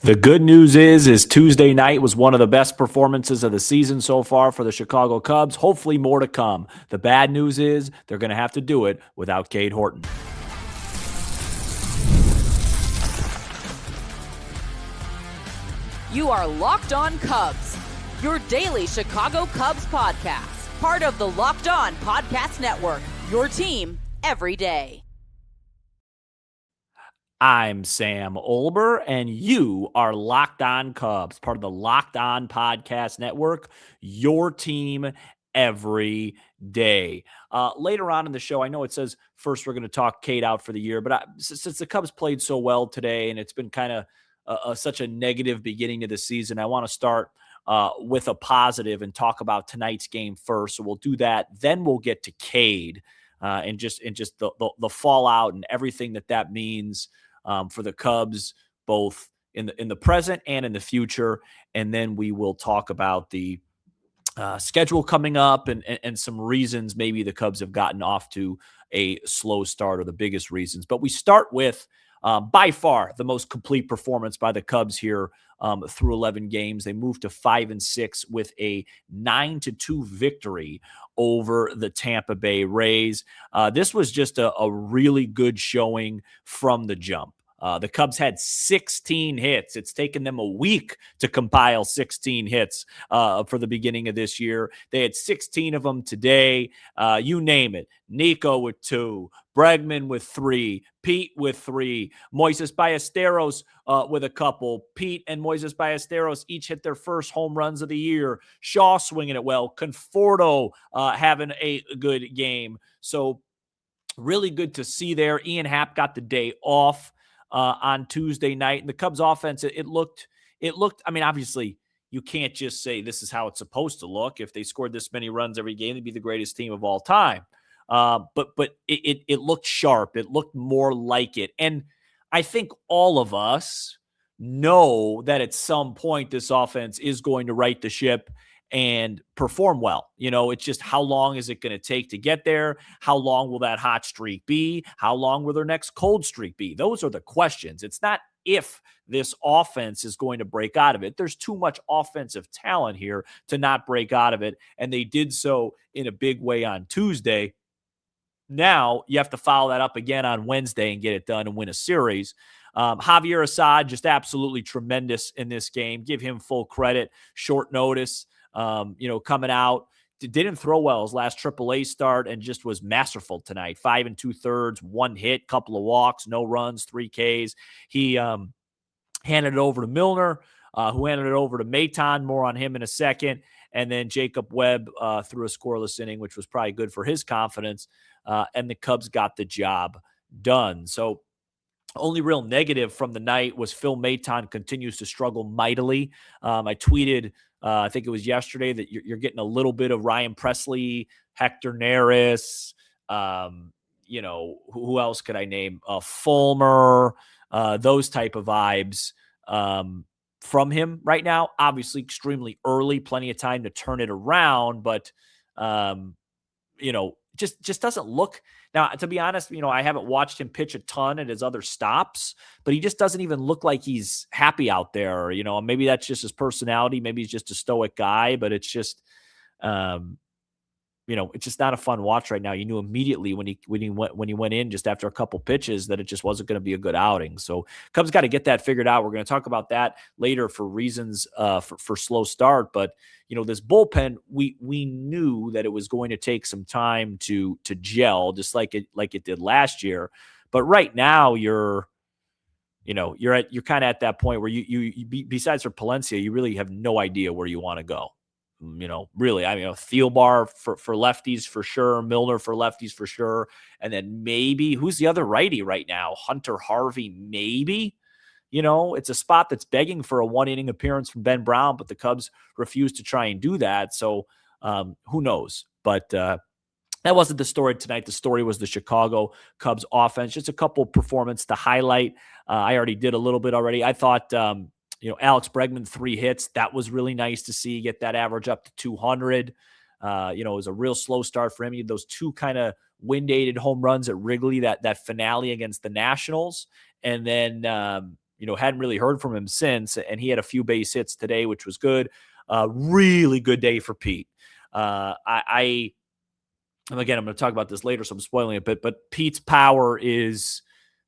The good news is Tuesday night was one of the best performances of the season so far for the Chicago Cubs. Hopefully more to come. The bad news is they're going to have to do it without Cade Horton. You are Locked On Cubs, your daily Chicago Cubs podcast, part of the Locked On Podcast Network, your team every day. I'm Sam Olber, and you are Locked On Cubs, part of the Locked On Podcast Network, your team every day. Later on in the show, I know it says first we're going to talk Cade out for the year, but since the Cubs played so well today and it's been kind of such a negative beginning to the season, I want to start with a positive and talk about tonight's game first. So we'll do that. Then we'll get to Cade and just the fallout and everything that means for the Cubs, both in the present and in the future. And then we will talk about the schedule coming up and some reasons maybe the Cubs have gotten off to a slow start, or the biggest reasons. But we start with by far the most complete performance by the Cubs here through 11 games. They moved to 5-6 with a 9-2 victory over the Tampa Bay Rays. This was just a really good showing from the jump. The Cubs had 16 hits. It's taken them a week to compile 16 hits for the beginning of this year. They had 16 of them today. You name it. Nico with 2, Bregman with 3, Pete with 3, Moises Ballesteros with a couple. Pete and Moises Ballesteros each hit their first home runs of the year. Shaw swinging it well. Conforto having a good game. So really good to see there. Ian Happ got the day off on Tuesday night. And the Cubs offense, it looked, I mean, obviously you can't just say this is how it's supposed to look. If they scored this many runs every game, they'd be the greatest team of all time. But it looked sharp. It looked more like it. And I think all of us know that at some point this offense is going to right the ship and perform well. You know, it's just how long is it going to take to get there? How long will that hot streak be? How long will their next cold streak be? Those are the questions. It's not if this offense is going to break out of it. There's too much offensive talent here to not break out of it, and they did so in a big way on Tuesday. Now you have to follow that up again on Wednesday and get it done and win a series. Javier Assad, just absolutely tremendous in this game. Give him full credit. Short notice. Coming out, didn't throw well his last AAA start and just was masterful tonight. 5 2/3, 1 hit, couple of walks, no runs, 3 Ks. He handed it over to Milner, who handed it over to Maton. More on him in a second. And then Jacob Webb threw a scoreless inning, which was probably good for his confidence. And the Cubs got the job done. So only real negative from the night was Phil Maton continues to struggle mightily. I tweeted, I think it was yesterday, that you're getting a little bit of Ryan Presley, Hector Neris, who else could I name? Fulmer, those type of vibes from him right now. Obviously extremely early, plenty of time to turn it around, but just doesn't look. Now, to be honest, I haven't watched him pitch a ton at his other stops, but he just doesn't even look like he's happy out there. Maybe that's just his personality. Maybe he's just a stoic guy, but it's just, it's just not a fun watch right now. You knew immediately when he went in just after a couple pitches that it just wasn't going to be a good outing. So Cubs got to get that figured out. We're going to talk about that later for reasons for slow start. But this bullpen, we knew that it was going to take some time to gel, just like it did last year. But right now you're kind of at that point where you besides for Palencia, you really have no idea where you want to go. Really, Thielbar for lefties for sure, Milner for lefties for sure, and then maybe who's the other righty right now? Hunter Harvey, maybe. It's a spot that's begging for a 1-inning appearance from Ben Brown, but the Cubs refuse to try and do that. So who knows? But that wasn't the story tonight. The story was the Chicago Cubs offense. Just a couple performance to highlight. I already did a little bit already. I thought Alex Bregman, 3 hits. That was really nice to see, get that average up to 200. It was a real slow start for him. He had those 2 kind of wind-aided home runs at Wrigley, that finale against the Nationals. And then, hadn't really heard from him since, and he had a few base hits today, which was good. Really good day for Pete. And again, I'm going to talk about this later, so I'm spoiling it, but Pete's power is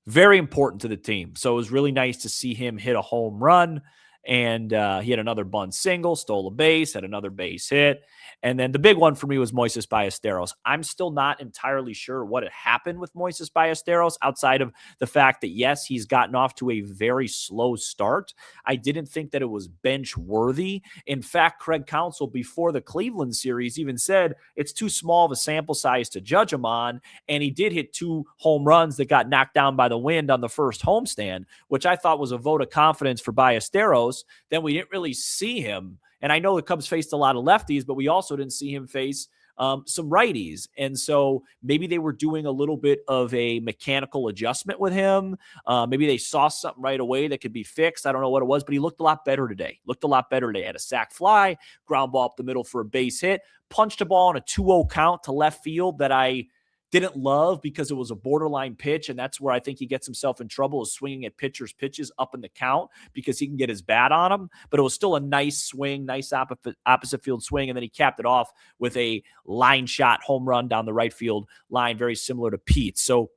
very important to the team. So it was really nice to see him hit a home run, and he had another bunt single, stole a base, had another base hit. And then the big one for me was Moises Ballesteros. I'm still not entirely sure what had happened with Moises Ballesteros outside of the fact that, yes, he's gotten off to a very slow start. I didn't think that it was bench worthy. In fact, Craig Counsell, before the Cleveland series, even said it's too small of a sample size to judge him on. And he did hit 2 home runs that got knocked down by the wind on the first homestand, which I thought was a vote of confidence for Ballesteros. Then we didn't really see him. And I know the Cubs faced a lot of lefties, but we also didn't see him face some righties. And so maybe they were doing a little bit of a mechanical adjustment with him. Maybe they saw something right away that could be fixed. I don't know what it was, but he looked a lot better today. Had a sac fly, ground ball up the middle for a base hit, punched a ball on a 2-0 count to left field that I didn't love because it was a borderline pitch, and that's where I think he gets himself in trouble, is swinging at pitchers' pitches up in the count because he can get his bat on him. But it was still a nice swing, nice opposite field swing, and then he capped it off with a line shot home run down the right field line, very similar to Pete. So,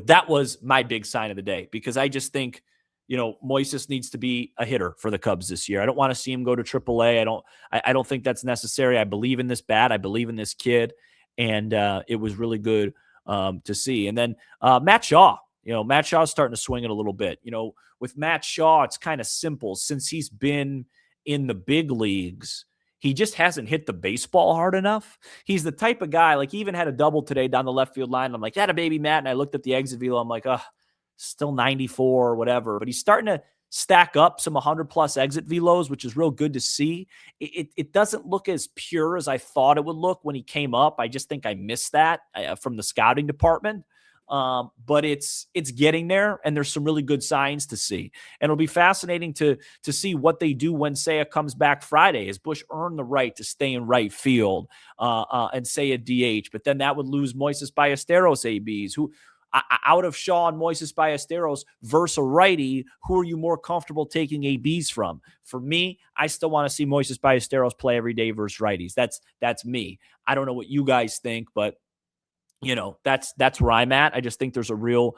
that was my big sign of the day, because I just think, Moises needs to be a hitter for the Cubs this year. I don't want to see him go to AAA. I don't think that's necessary. I believe in this bat. I believe in this kid. And it was really good to see. And then Matt Shaw, Matt Shaw's starting to swing it a little bit. With Matt Shaw, it's kind of simple. Since he's been in the big leagues, he just hasn't hit the baseball hard enough. He's the type of guy, like he even had a double today down the left field line. I'm like, a baby, Matt. And I looked at the exit velo. I'm like, still 94 or whatever. But he's starting to stack up some 100-plus exit velos, which is real good to see. It doesn't look as pure as I thought it would look when he came up. I just think I missed that from the scouting department. But it's getting there, and there's some really good signs to see. And it'll be fascinating to see what they do when Seiya comes back Friday. Has Busch earned the right to stay in right field and Seiya DH? But then that would lose Moises Ballesteros ABs, who out of Shaw and Moises Ballesteros versus a righty, who are you more comfortable taking ABs from? For me, I still want to see Moises Ballesteros play every day versus righties. That's me. I don't know what you guys think, but that's where I'm at. I just think there's a real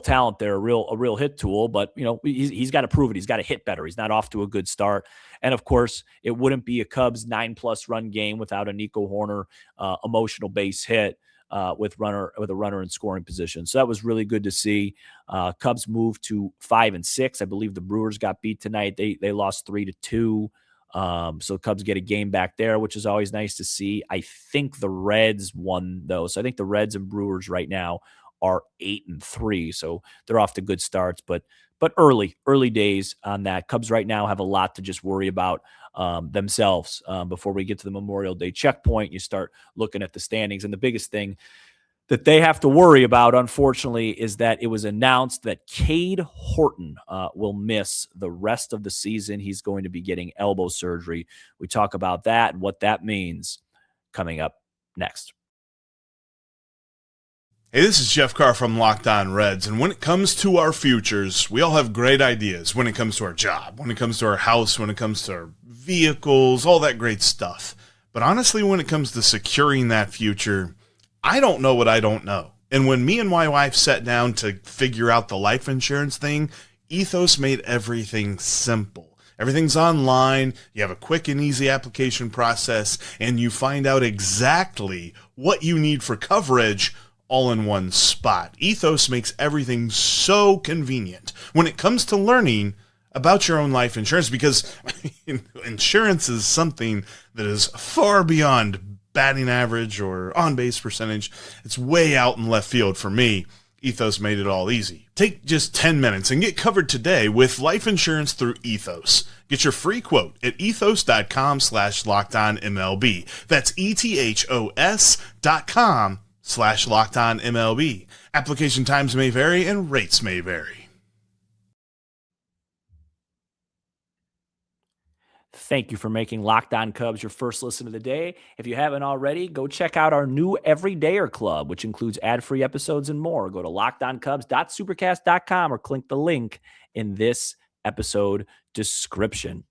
talent there, a real hit tool, but he's got to prove it. He's got to hit better. He's not off to a good start. And of course, it wouldn't be a Cubs 9+ run game without a Nico Hoerner emotional base hit. With a runner in scoring position. So that was really good to see. Cubs moved to 5-6. I believe the Brewers got beat tonight. They lost 3-2. So Cubs get a game back there, which is always nice to see. I think the Reds won though. So I think the Reds and Brewers right now are 8-3. So they're off to good starts, but early days on that. Cubs right now have a lot to just worry about themselves before we get to the Memorial Day checkpoint. You start looking at the standings, and the biggest thing that they have to worry about, unfortunately, is that it was announced that Cade Horton will miss the rest of the season. He's going to be getting elbow surgery. We talk about that and what that means coming up next. Hey, this is Jeff Carr from Locked On Reds, and when it comes to our futures, we all have great ideas when it comes to our job, when it comes to our house, when it comes to our vehicles, all that great stuff. But honestly, when it comes to securing that future, I don't know what I don't know. And when me and my wife sat down to figure out the life insurance thing, Ethos made everything simple. Everything's online, you have a quick and easy application process, and you find out exactly what you need for coverage all in one spot. Ethos makes everything so convenient when it comes to learning about your own life insurance, because insurance is something that is far beyond batting average or on-base percentage. It's way out in left field for me. Ethos made it all easy. Take just 10 minutes and get covered today with life insurance through Ethos. Get your free quote at ethos.com/LockedOnMLB. That's ethos.com/LockedOnMLB. Application times may vary and rates may vary. Thank you for making Locked On Cubs your first listen of the day. If you haven't already, go check out our new Everydayer Club, which includes ad-free episodes and more. Go to lockedoncubs.supercast.com or click the link in this episode description.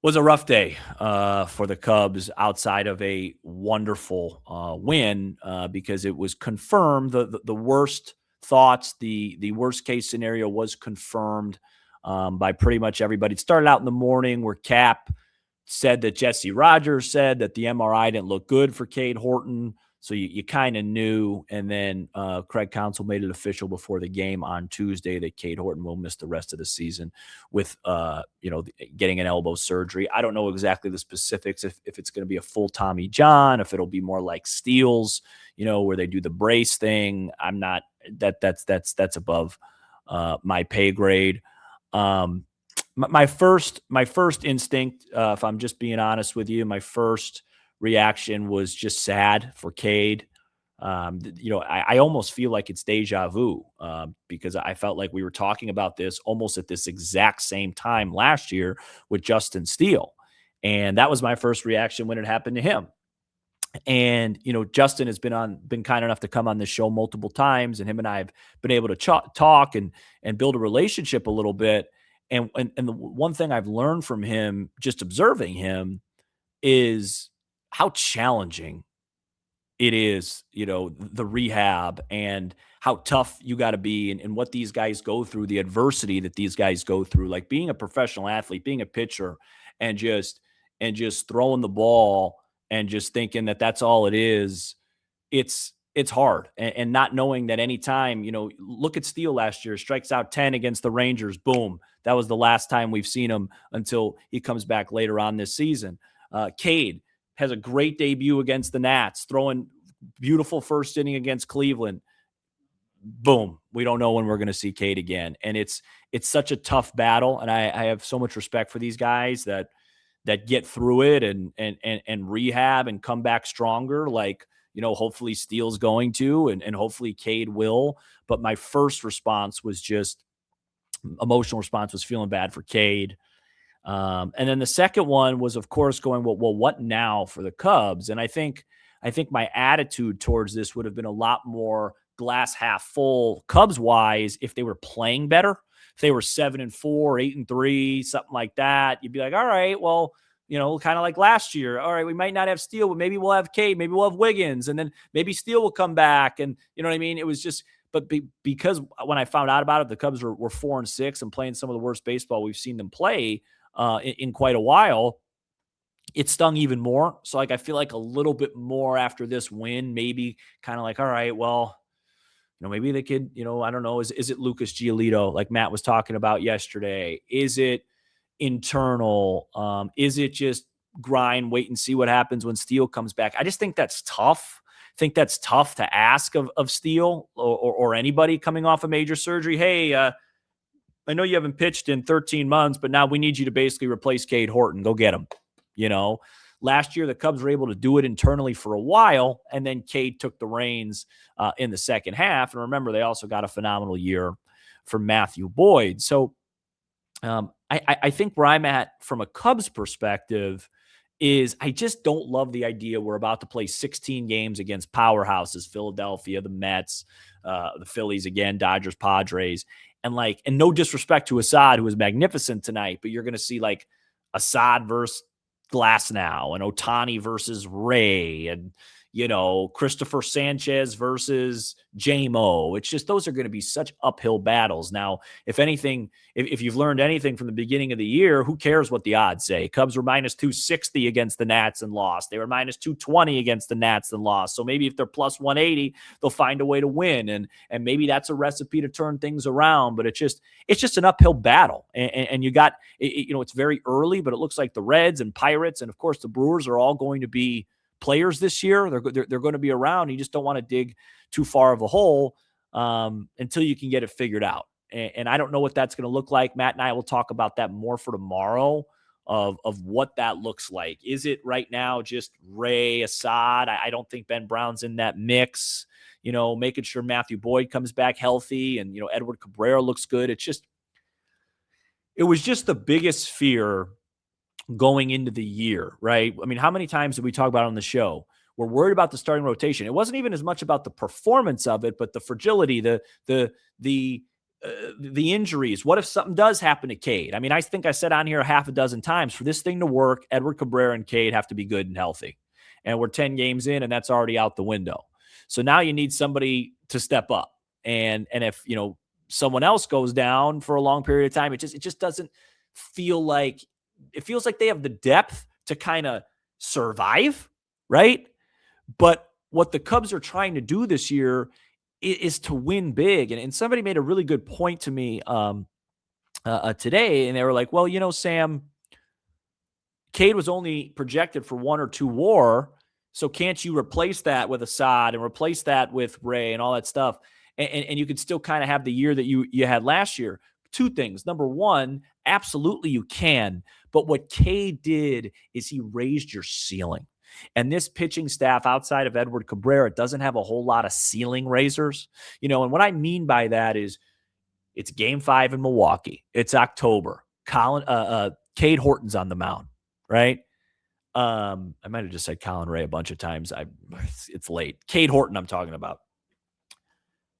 Was a rough day for the Cubs outside of a wonderful win because it was confirmed the worst thoughts, the worst case scenario was confirmed by pretty much everybody. It started out in the morning where Cap said that Jesse Rogers said that the MRI didn't look good for Cade Horton. So you kind of knew. And then Craig Counsell made it official before the game on Tuesday that Cade Horton will miss the rest of the season with, getting an elbow surgery. I don't know exactly the specifics, if it's going to be a full Tommy John, if it'll be more like Steele's, where they do the brace thing. I'm not, that's above my pay grade. My first instinct, if I'm just being honest with you, my first reaction was just sad for Cade. I almost feel like it's deja vu because I felt like we were talking about this almost at this exact same time last year with Justin Steele. And that was my first reaction when it happened to him. And, Justin has been kind enough to come on this show multiple times, and him and I have been able to talk and build a relationship a little bit. And the one thing I've learned from him, just observing him, is how challenging it is, the rehab and how tough you got to be and what these guys go through, the adversity that these guys go through, like being a professional athlete, being a pitcher and just throwing the ball and just thinking that that's all it is. It's hard. And not knowing that anytime, look at Steele last year, strikes out 10 against the Rangers. Boom. That was the last time we've seen him until he comes back later on this season. Cade has a great debut against the Nats, throwing beautiful first inning against Cleveland. Boom. We don't know when we're going to see Cade again. And it's such a tough battle. And I have so much respect for these guys that get through it and rehab and come back stronger. Like, hopefully Steele's going to, and hopefully Cade will. But my first response was just emotional response was feeling bad for Cade. And then the second one was, of course, going, well, what now for the Cubs? And I think my attitude towards this would have been a lot more glass half full Cubs wise if they were playing better. If they were 7-4, 8-3, something like that, you'd be like, all right, well, kind of like last year. All right, we might not have Steele, but maybe we'll have Cade, maybe we'll have Wiggins, and then maybe Steele will come back. And you know what I mean? It was just, but because when I found out about it, the Cubs were 4-6 and playing some of the worst baseball we've seen them play in quite a while, it stung even more. So I feel like a little bit more after this win, maybe kind of like, all right, well, maybe they could, I don't know. Is it Lucas Giolito, like Matt was talking about yesterday? Is it internal? Is it just grind, wait and see what happens when Steele comes back? I just think that's tough. I think that's tough to ask of Steele or anybody coming off a major surgery. Hey, I know you haven't pitched in 13 months, but now we need you to basically replace Cade Horton. Go get him. Last year the Cubs were able to do it internally for a while, and then Cade took the reins in the second half. And remember, they also got a phenomenal year from Matthew Boyd. So I think where I'm at from a Cubs perspective is I just don't love the idea we're about to play 16 games against powerhouses, Philadelphia, the Mets, the Phillies again, Dodgers, Padres. And no disrespect to Assad, who was magnificent tonight, but you're going to see like Assad versus Glasnow and Ohtani versus Ray and, Christopher Sanchez versus J-Mo. It's just, those are going to be such uphill battles. Now, if anything, if you've learned anything from the beginning of the year, who cares what the odds say? Cubs were minus 260 against the Nats and lost. They were minus 220 against the Nats and lost. So maybe if they're plus 180, they'll find a way to win. And maybe that's a recipe to turn things around, but it's just an uphill battle. And you got, it's very early, but it looks like the Reds and Pirates and of course the Brewers are all going to be players this year. They're going to be around. You just don't want to dig too far of a hole until you can get it figured out. And I don't know what that's going to look like. Matt and I will talk about that more for tomorrow of what that looks like. Is it right now just Ray, Assad? I don't think Ben Brown's in that mix. Making sure Matthew Boyd comes back healthy and, Edward Cabrera looks good. It was just the biggest fear going into the year, right? I mean, how many times did we talk about on the show? We're worried about the starting rotation. It wasn't even as much about the performance of it, but the fragility, the injuries. What if something does happen to Cade? I mean, I think I said on here a half a dozen times, for this thing to work, Edward Cabrera and Cade have to be good and healthy. And we're 10 games in, and that's already out the window. So now you need somebody to step up. And if, someone else goes down for a long period of time, it just doesn't feel like, it feels like they have the depth to kind of survive, right? But what the Cubs are trying to do this year is to win big. And somebody made a really good point to me today, and they were like, well, Sam, Cade was only projected for 1 or 2 WAR, so can't you replace that with Assad and replace that with Ray and all that stuff? And you could still kind of have the year that you had last year. 2 things. Number one, absolutely you can. But what Cade did is he raised your ceiling. And this pitching staff outside of Edward Cabrera doesn't have a whole lot of ceiling raisers. And what I mean by that is it's game 5 in Milwaukee. It's October. Cade Horton's on the mound, right? I might have just said Colin Ray a bunch of times. It's late. Cade Horton I'm talking about.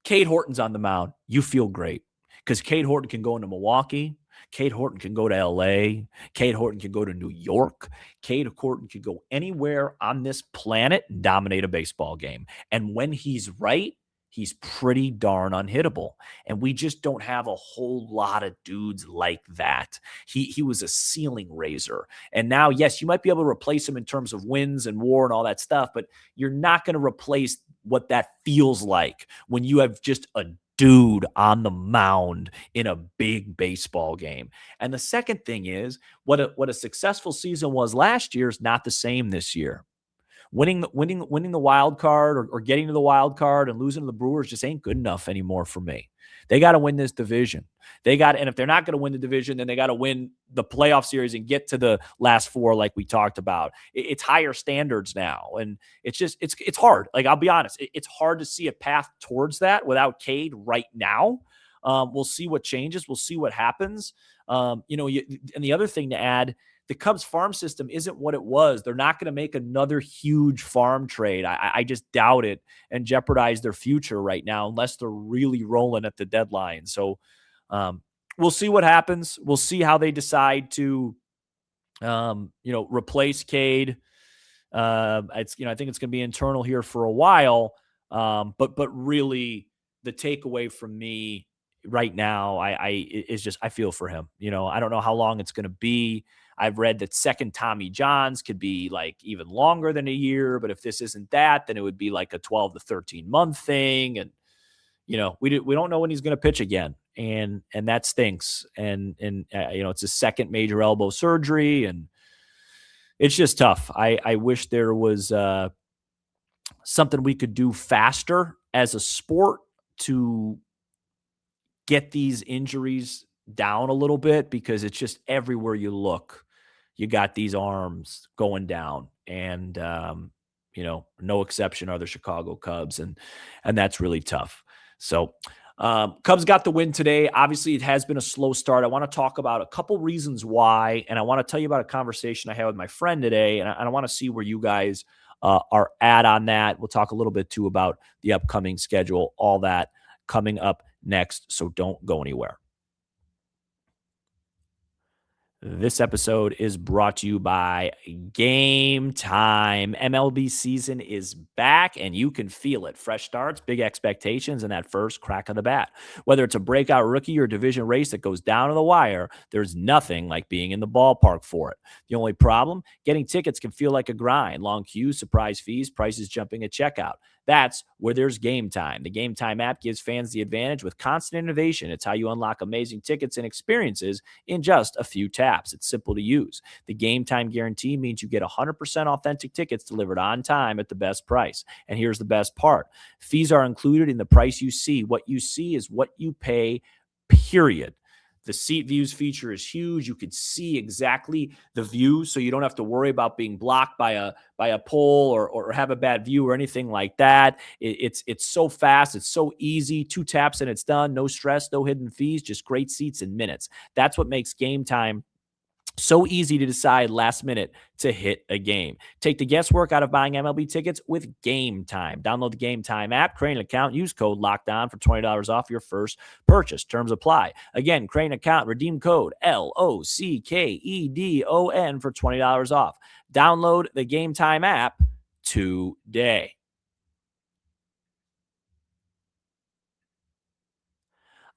Cade Horton's on the mound. You feel great because Cade Horton can go into Milwaukee. Cade Horton can go to L.A. Cade Horton can go to New York. Cade Horton can go anywhere on this planet and dominate a baseball game. And when he's right, he's pretty darn unhittable. And we just don't have a whole lot of dudes like that. He was a ceiling raiser. And now, yes, you might be able to replace him in terms of wins and WAR and all that stuff, but you're not going to replace what that feels like when you have just a dude on the mound in a big baseball game. And the second thing is what a successful season was last year is not the same this year. Winning the wild card or getting to the wild card and losing to the Brewers just ain't good enough anymore for me. They got to win this division. And if they're not going to win the division, then they got to win the playoff series and get to the last 4 like we talked about. It's higher standards now. And it's hard. Like, I'll be honest, it's hard to see a path towards that without Cade right now. We'll see what changes. We'll see what happens. And the other thing to add, the Cubs farm system isn't what it was. They're not going to make another huge farm trade. I just doubt it and jeopardize their future right now unless they're really rolling at the deadline. So we'll see what happens. We'll see how they decide to, replace Cade. I think it's going to be internal here for a while. But really the takeaway from me right now, I feel for him. I don't know how long it's going to be. I've read that second Tommy Johns could be like even longer than a year, but if this isn't that, then it would be like a 12 to 13 month thing. And, we don't know when he's going to pitch again. And that stinks. And it's his second major elbow surgery and it's just tough. I wish there was something we could do faster as a sport to get these injuries down a little bit, because it's just everywhere you look, you got these arms going down, and no exception are the Chicago Cubs, and that's really tough. So Cubs got the win today. Obviously, it has been a slow start. I want to talk about a couple reasons why, and I want to tell you about a conversation I had with my friend today, and I want to see where you guys are at on that. We'll talk a little bit too about the upcoming schedule, all that coming up next, so don't go anywhere. This episode is brought to you by Gametime. MLB season is back, and you can feel it. Fresh starts, big expectations, and that first crack of the bat. Whether it's a breakout rookie or division race that goes down to the wire, there's nothing like being in the ballpark for it. The only problem? Getting tickets can feel like a grind. Long queues, surprise fees, prices jumping at checkout. That's where there's Gametime. The Gametime app gives fans the advantage with constant innovation. It's how you unlock amazing tickets and experiences in just a few taps. It's simple to use. The Gametime guarantee means you get 100% authentic tickets delivered on time at the best price. And here's the best part. Fees are included in the price you see. What you see is what you pay, period. The seat views feature is huge. You could see exactly the view, so you don't have to worry about being blocked by a pole or have a bad view or anything like that. It's so fast. It's so easy. 2 taps and it's done. No stress, no hidden fees, just great seats in minutes. That's what makes Gametime So easy to decide last minute to hit a game. Take the guesswork out of buying MLB tickets with Gametime. Download the Gametime app, create an account, use code LOCKEDON for $20 off your first purchase. Terms apply. Again, create an account, redeem code LOCKEDON for $20 off. Download the Gametime app today.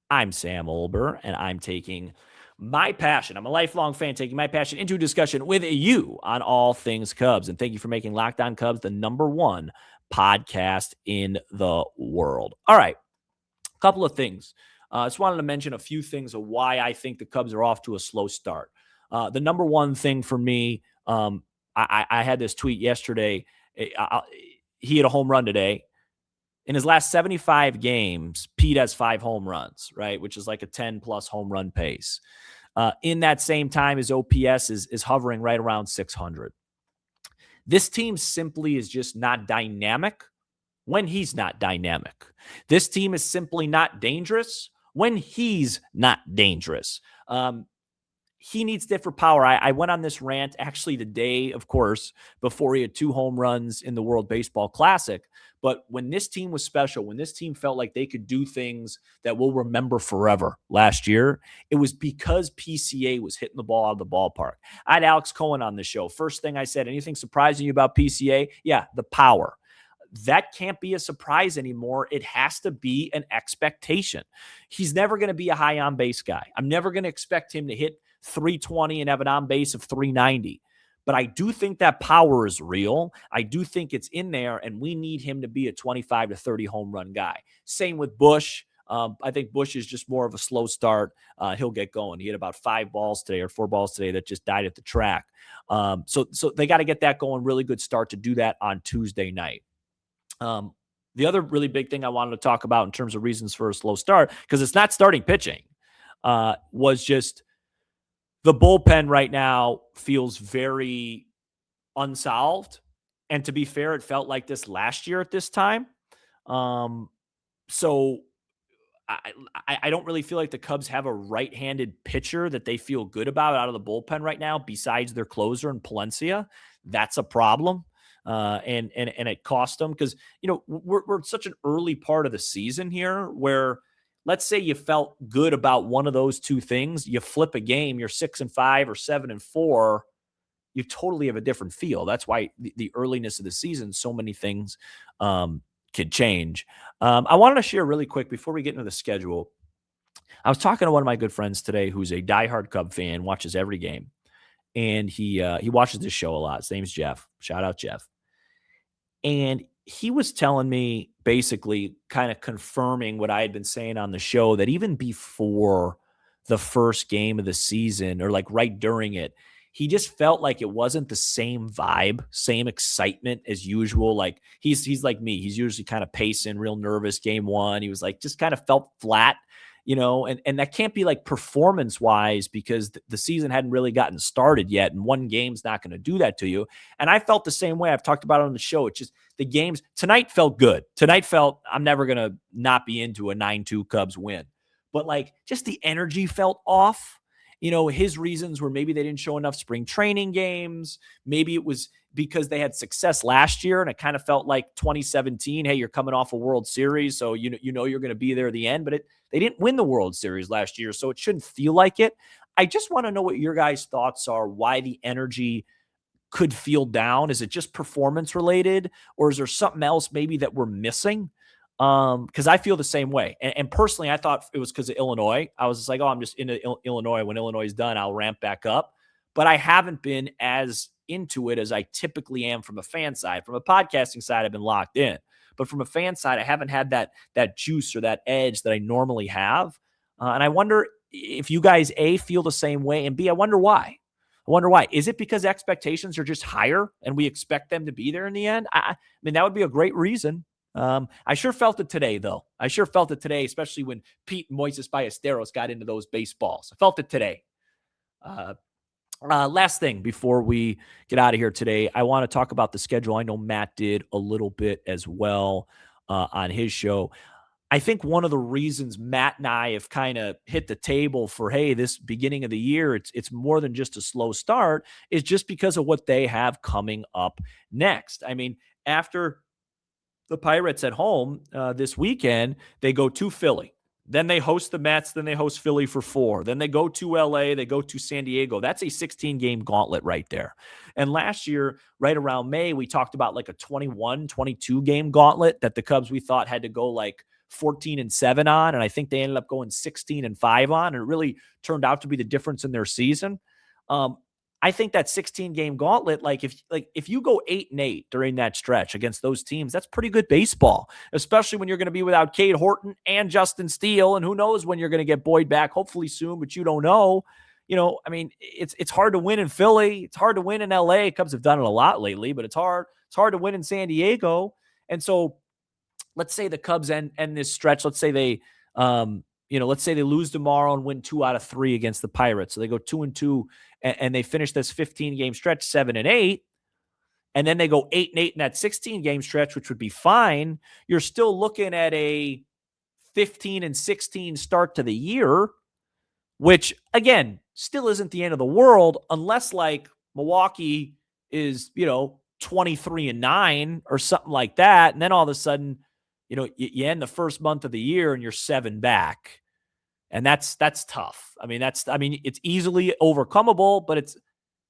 I'm Sam Olber, and I'm taking my passion. I'm a lifelong fan, taking my passion into discussion with you on all things Cubs. And thank you for making Locked On Cubs the #1 podcast in the world. All right, a couple of things. I just wanted to mention a few things of why I think the Cubs are off to a slow start. The #1 thing for me, I had this tweet yesterday. He hit a home run today. In his last 75 games, Pete has 5 home runs, right? Which is like a 10-plus home run pace. In that same time, his OPS is hovering right around 600. This team simply is just not dynamic when he's not dynamic. This team is simply not dangerous when he's not dangerous. He needs different power. I went on this rant actually the day, of course, before he had 2 home runs in the World Baseball Classic. But when this team was special, when this team felt like they could do things that we'll remember forever last year, it was because PCA was hitting the ball out of the ballpark. I had Alex Cohen on the show. First thing I said, anything surprising you about PCA? Yeah, the power. That can't be a surprise anymore. It has to be an expectation. He's never going to be a high on base guy. I'm never going to expect him to hit 320 and have an on base of 390. But I do think that power is real. I do think it's in there, and we need him to be a 25 to 30 home run guy. Same with Bush. I think Bush is just more of a slow start. He'll get going. He hit about 5 balls today or 4 balls today that just died at the track. So they got to get that going. Really good start to do that on Tuesday night. The other really big thing I wanted to talk about in terms of reasons for a slow start, because it's not starting pitching, was just the bullpen right now feels very unsolved. And to be fair, it felt like this last year at this time. So I don't really feel like the Cubs have a right-handed pitcher that they feel good about out of the bullpen right now, besides their closer in Palencia. That's a problem. And it cost them because, we're such an early part of the season here where, let's say you felt good about one of those two things, you flip a game, you're 6-5 or 7-4, you totally have a different feel. That's why the earliness of the season, so many things could change. I wanted to share really quick before we get into the schedule. I was talking to one of my good friends today who's a diehard Cub fan, watches every game, and he watches this show a lot. His name's Jeff. Shout out Jeff. And he was telling me, basically kind of confirming what I had been saying on the show, that even before the first game of the season, or like right during it, he just felt like it wasn't the same vibe, same excitement as usual. Like he's like me. He's usually kind of pacing, real nervous game one. He was like, just kind of felt flat, and that can't be like performance wise, because the season hadn't really gotten started yet. And one game's not going to do that to you. And I felt the same way. I've talked about it on the show. It's just the games tonight felt good. Tonight felt, I'm never going to not be into a 9-2 Cubs win, but like just the energy felt off. His reasons were maybe they didn't show enough spring training games. Maybe it was because they had success last year and it kind of felt like 2017. Hey, you're coming off a World Series, so you're going to be there at the end, but they didn't win the World Series last year, so it shouldn't feel like it. I just want to know what your guys' thoughts are, why the energy could feel down. Is it just performance related, or is there something else maybe that we're missing? Because I feel the same way. And personally, I thought it was because of Illinois. I was just like, I'm just into Illinois. When Illinois is done, I'll ramp back up. But I haven't been as into it as I typically am from a fan side. From a podcasting side, I've been locked in. But from a fan side, I haven't had that juice or that edge that I normally have. And I wonder if you guys, A, feel the same way, and B, I wonder why. Is it because expectations are just higher and we expect them to be there in the end? I mean, that would be a great reason. I sure felt it today, though. Especially when Pete and Moises Ballesteros got into those baseballs. I felt it today. Last thing before we get out of here today, I want to talk about the schedule. I know Matt did a little bit as well on his show. I think one of the reasons Matt and I have kind of hit the table for, hey, this beginning of the year, it's more than just a slow start, is just because of what they have coming up next. I mean, after the Pirates at home this weekend, they go to Philly. Then they host the Mets. Then they host Philly for 4. Then they go to LA. They go to San Diego. That's a 16-game gauntlet right there. And last year, right around May, we talked about like a 21, 22-game gauntlet that the Cubs we thought had to go like 14-7 on. And I think they ended up going 16-5 on. And it really turned out to be the difference in their season. I think that 16-game gauntlet, if you go 8-8 during that stretch against those teams, that's pretty good baseball, especially when you're going to be without Cade Horton and Justin Steele, and who knows when you're going to get Boyd back, hopefully soon, but you don't know. I mean, it's hard to win in Philly. It's hard to win in LA. Cubs have done it a lot lately, but it's hard. It's hard to win in San Diego. And so let's say the Cubs end this stretch. Let's say they lose tomorrow and win 2 out of 3 against the Pirates. So they go 2-2 and they finish this 15-game stretch 7-8. And then they go 8-8 in that 16-game stretch, which would be fine. You're still looking at a 15-16 start to the year, which again, still isn't the end of the world unless like Milwaukee is, 23-9 or something like that. And then all of a sudden, you end the first month of the year and you're 7 back. And that's tough. I mean, it's easily overcomable, but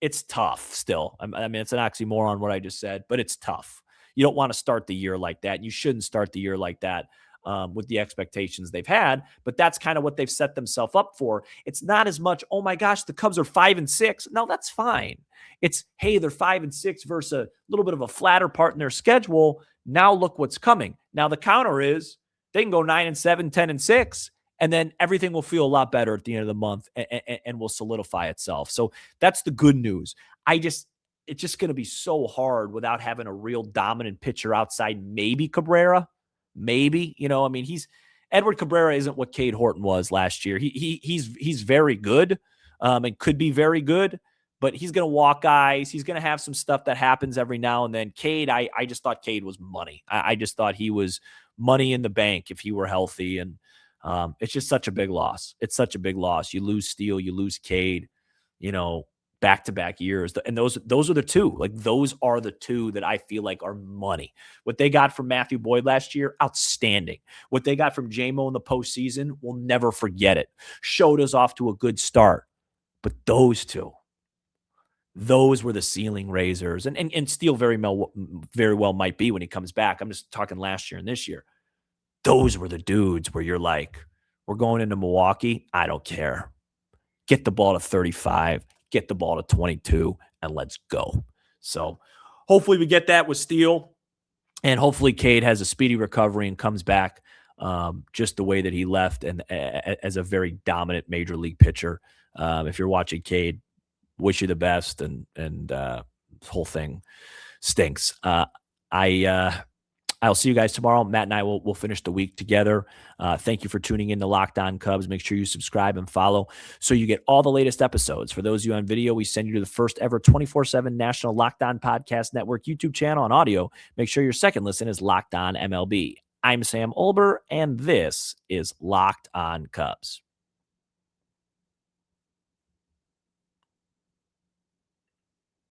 it's tough still. I mean, it's an oxymoron what I just said, but it's tough. You don't want to start the year like that. You shouldn't start the year like that with the expectations they've had, but that's kind of what they've set themselves up for. It's not as much, oh my gosh, the Cubs are 5-6. No, that's fine. It's, hey, they're 5-6 versus a little bit of a flatter part in their schedule. Now look what's coming. Now the counter is they can go 9-7, 10-6, and then everything will feel a lot better at the end of the month and will solidify itself. So that's the good news. It's just going to be so hard without having a real dominant pitcher outside maybe Cabrera. Maybe, Edward Cabrera isn't what Cade Horton was last year. He's very good and could be very good, but he's going to walk guys. He's going to have some stuff that happens every now and then. Cade, I just thought Cade was money. I just thought he was money in the bank if he were healthy. And it's just such a big loss. It's such a big loss. You lose Steele, you lose Cade, back-to-back years. And those are the two. Like, those are the two that I feel like are money. What they got from Matthew Boyd last year, outstanding. What they got from J-Mo in the postseason, we'll never forget it. Showed us off to a good start. But those two, those were the ceiling raisers. And Steele very well might be when he comes back. I'm just talking last year and this year. Those were the dudes where you're like, we're going into Milwaukee. I don't care. Get the ball to 35, get the ball to 22, and let's go. So hopefully we get that with Steele, and hopefully Cade has a speedy recovery and comes back just the way that he left and as a very dominant major league pitcher. If you're watching Cade, wish you the best, and this whole thing stinks. I'll see you guys tomorrow. Matt and I will finish the week together. Thank you for tuning in to Locked On Cubs. Make sure you subscribe and follow so you get all the latest episodes. For those of you on video, we send you to the first ever 24/7 national Locked On Podcast Network YouTube channel. On audio, make sure your second listen is Locked On MLB. I'm Sam Olber, and this is Locked On Cubs.